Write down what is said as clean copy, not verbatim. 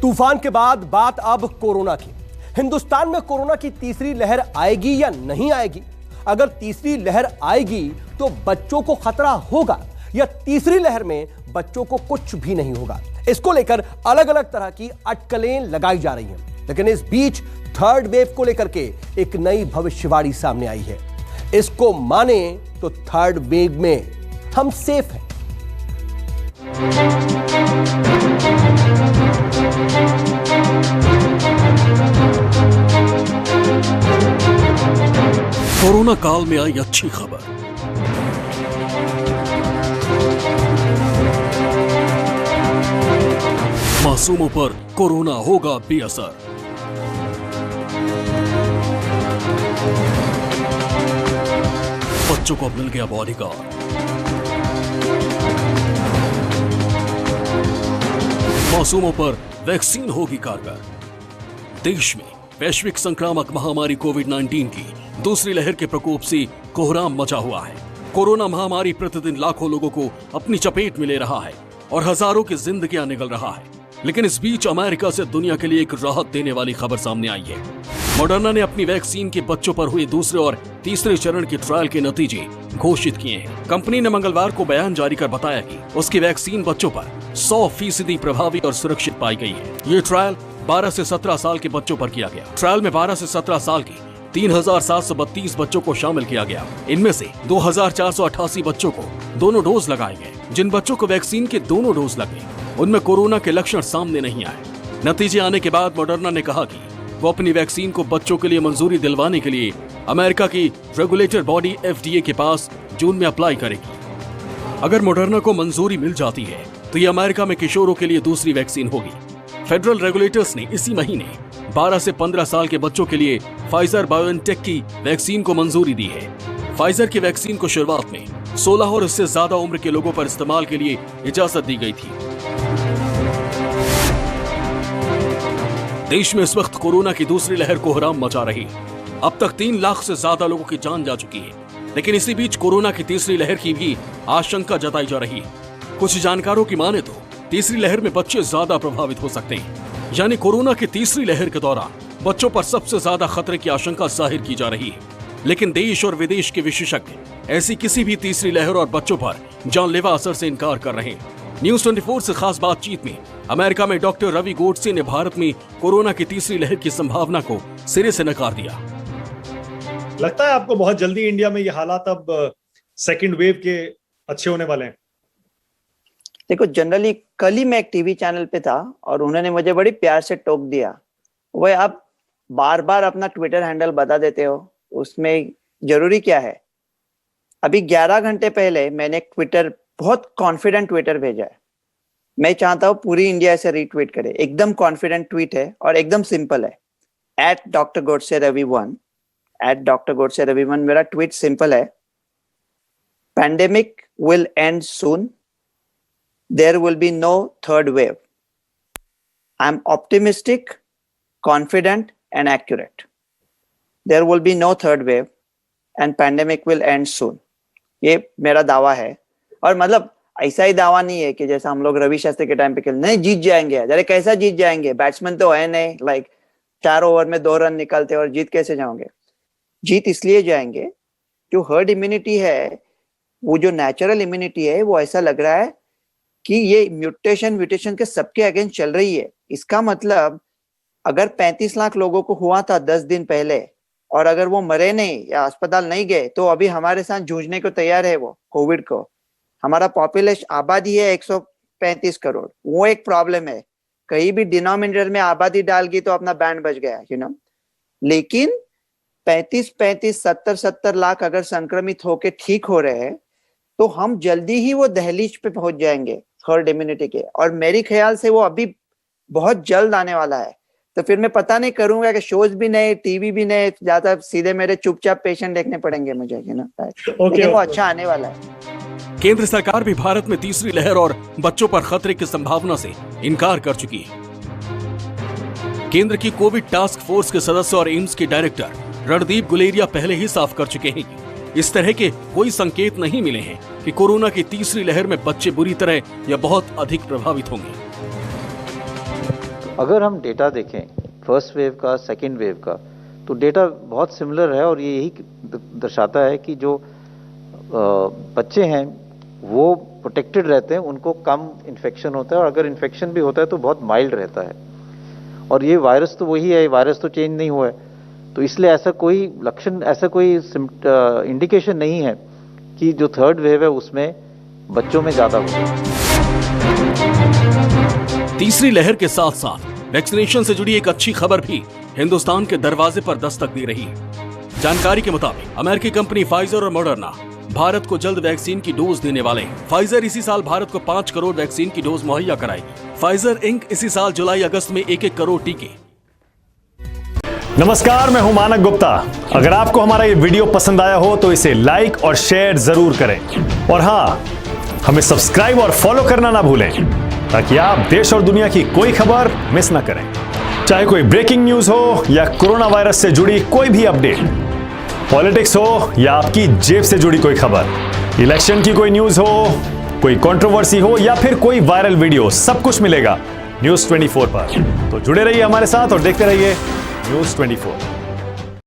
तूफान के बाद बात अब कोरोना की। हिंदुस्तान में कोरोना की तीसरी लहर आएगी या नहीं आएगी? अगर तीसरी लहर आएगी तो बच्चों को खतरा होगा या तीसरी लहर में बच्चों को कुछ भी नहीं होगा? इसको लेकर अलग अलग तरह की अटकलें लगाई जा रही हैं। लेकिन इस बीच थर्ड वेव को लेकर के एक नई भविष्यवाणी सामने आई है। इसको माने तो थर्ड वेव में हम सेफ हैं। कोरोना काल में आई अच्छी खबर। मासूमों पर कोरोना होगा बेअसर। बच्चों को मिल गया बॉडीगार्ड। मासूमों पर वैक्सीन होगी कारगर। देश में वैश्विक संक्रामक महामारी कोविड-19 की दूसरी लहर के प्रकोप से कोहराम मचा हुआ है। कोरोना महामारी प्रतिदिन लाखों लोगों को अपनी चपेट में ले रहा है और हजारों की जिंदगियां निगल रहा है। लेकिन इस बीच अमेरिका से दुनिया के लिए एक राहत देने वाली खबर सामने आई है। मॉडर्ना ने अपनी वैक्सीन के बच्चों पर हुए दूसरे और तीसरे चरण के ट्रायल के नतीजे घोषित किए हैं। कंपनी ने मंगलवार को बयान जारी कर बताया कि उसकी वैक्सीन बच्चों पर 100% प्रभावी और सुरक्षित पाई गई है। ये ट्रायल 12 से 17 साल के बच्चों पर किया गया। ट्रायल में 12 से 17 साल की 3732 बच्चों को शामिल किया गया। इनमें से 2488 बच्चों को दोनों डोज लगाए गए। जिन बच्चों को वैक्सीन के दोनों डोज लगे उनमें कोरोना के लक्षण सामने नहीं आए। नतीजे आने के बाद मॉडर्ना ने कहा कि वो अपनी वैक्सीन को बच्चों के लिए मंजूरी दिलवाने के लिए अमेरिका की रेगुलेटर बॉडी FDA के पास जून में अप्लाई करेगी। अगर मॉडर्ना को मंजूरी मिल जाती है तो ये अमेरिका में किशोरों के लिए दूसरी वैक्सीन होगी। फेडरल रेगुलेटर्स ने इसी महीने 12 से 15 साल के बच्चों के लिए फाइजर बायोएनटेक की वैक्सीन को मंजूरी दी है। फाइजर की वैक्सीन को शुरुआत में 16 और इससे ज्यादा उम्र के लोगों पर इस्तेमाल के लिए इजाजत दी गई थी। देश में इस वक्त कोरोना की दूसरी लहर कोहराम मचा रही। अब तक 3 लाख से ज्यादा लोगों की जान जा चुकी है। लेकिन इसी बीच कोरोना की तीसरी लहर की भी आशंका जताई जा रही है। कुछ जानकारों की माने तो तीसरी लहर में बच्चे ज्यादा प्रभावित हो सकते हैं। यानी कोरोना की तीसरी लहर के दौरान बच्चों पर सबसे ज्यादा खतरे की आशंका जाहिर की जा रही है। लेकिन देश और विदेश के विशेषज्ञ ऐसी किसी भी तीसरी लहर और बच्चों पर जानलेवा असर से इनकार कर रहे हैं। न्यूज़ 24 से खास बातचीत में अमेरिका में डॉक्टर रवि गोडसे ने भारत में कोरोना की तीसरी लहर की संभावना को सिरे से नकार दिया। लगता है आपको बहुत जल्दी इंडिया में ये हालात अब सेकंड वेव के अच्छे होने वाले हैं? देखो, जनरली कल ही मैं एक टीवी चैनल पे था और उन्होंने मुझे बड़ी प्यार से टोक दिया। वह आप बार बार अपना ट्विटर हैंडल बता देते हो, उसमें जरूरी क्या है? अभी 11 घंटे पहले मैंने एक बहुत कॉन्फिडेंट ट्विटर भेजा है। मैं चाहता हूँ पूरी इंडिया से रीट्वीट करे। एकदम कॉन्फिडेंट ट्वीट है और एकदम सिंपल है। @Dr. Godse Ravi 1 @Dr. Godse Ravi 1 मेरा ट्वीट सिंपल है। Pandemic will and soon. There will be no third wave. I'm optimistic, confident, and accurate. There will be no third wave, and pandemic will end soon. ये मेरा दावा है। और मतलब ऐसा ही दावा नहीं है कि जैसा हम लोग रवि शास्त्री के टाइम पे खेल नहीं जीत जाएंगे। अरे कैसा जीत जाएंगे? बैट्समैन तो है नहीं, लाइक 4 ओवर में 2 रन निकलते और जीत कैसे जाओगे? जीत इसलिए जाएंगे जो हर्ड इम्यूनिटी है, वो जो नेचुरल इम्यूनिटी है, वो ऐसा लग रहा है कि ये म्यूटेशन के सबके अगेंस्ट चल रही है। इसका मतलब अगर 35 लाख लोगों को हुआ था 10 दिन पहले और अगर वो मरे नहीं या अस्पताल नहीं गए तो अभी हमारे साथ जूझने को तैयार है वो कोविड को। हमारा पॉपुलेशन आबादी है 135 करोड़। वो एक प्रॉब्लम है। कहीं भी डिनोमिनेटर में आबादी डाल गई तो अपना बैंड बच गया, लेकिन 35 70 लाख अगर संक्रमित होके ठीक हो रहे हैं तो हम जल्दी ही वो दहलीज पे पहुंच जाएंगे हर्ड इम्यूनिटी के। और मेरे ख्याल से वो अभी बहुत जल्द आने वाला है। तो फिर मैं पता नहीं करूंगा कि शोज भी नहीं, टीवी भी नहीं, ज्यादा सीधे मेरे चुपचाप पेशेंट देखने पड़ेंगे मुझे, लेकिन वो अच्छा आने वाला है। केंद्र सरकार भी भारत में तीसरी लहर और बच्चों पर खतरे की संभावना से इनकार कर चुकी है। केंद्र की कोविड टास्क फोर्स के सदस्य और एम्स के डायरेक्टर रणदीप गुलेरिया पहले ही साफ कर चुके हैं कि इस तरह के कोई संकेत नहीं मिले हैं कि कोरोना की तीसरी लहर में बच्चे बुरी तरह या बहुत अधिक प्रभावित होंगे। अगर हम डेटा देखें फर्स्ट वेव का, सेकेंड वेव का, तो डेटा बहुत सिमिलर है और ये यही दर्शाता है कि जो बच्चे हैं वो प्रोटेक्टेड रहते हैं, उनको कम इन्फेक्शन होता है और अगर इन्फेक्शन भी होता है तो बहुत माइल्ड रहता है। और ये वायरस तो वही है, वायरस तो चेंज नहीं हुआ है, तो इसलिए ऐसा कोई लक्षण, ऐसा कोई इंडिकेशन नहीं है कि जो थर्ड वेव है उसमें बच्चों में ज्यादा होगा। तीसरी लहर के साथ साथ वैक्सीनेशन से जुड़ी एक अच्छी खबर भी हिंदुस्तान के दरवाजे पर दस्तक दे रही है। जानकारी के मुताबिक अमेरिकी कंपनी फाइजर और मॉडर्ना भारत को जल्द वैक्सीन की डोज देने वाले हैं। फाइजर इसी साल भारत को 5 करोड़ वैक्सीन की डोज मुहैया कराएगी। फाइजर इंक इसी साल जुलाई अगस्त में 1-1 करोड़ टीके। नमस्कार, मैं हूं मानक गुप्ता। अगर आपको हमारा ये वीडियो पसंद आया हो तो इसे लाइक और शेयर जरूर करें और हाँ, हमें सब्सक्राइब और फॉलो करना ना भूलें ताकि आप देश और दुनिया की कोई खबर मिस ना करें। चाहे कोई ब्रेकिंग न्यूज हो या कोरोना वायरस से जुड़ी कोई भी अपडेट, पॉलिटिक्स हो या आपकी जेब से जुड़ी कोई खबर, इलेक्शन की कोई न्यूज हो, कोई कंट्रोवर्सी हो या फिर कोई वायरल वीडियो, सब कुछ मिलेगा न्यूज़ 24 पर। तो जुड़े रहिए हमारे साथ और देखते रहिए न्यूज़ 24।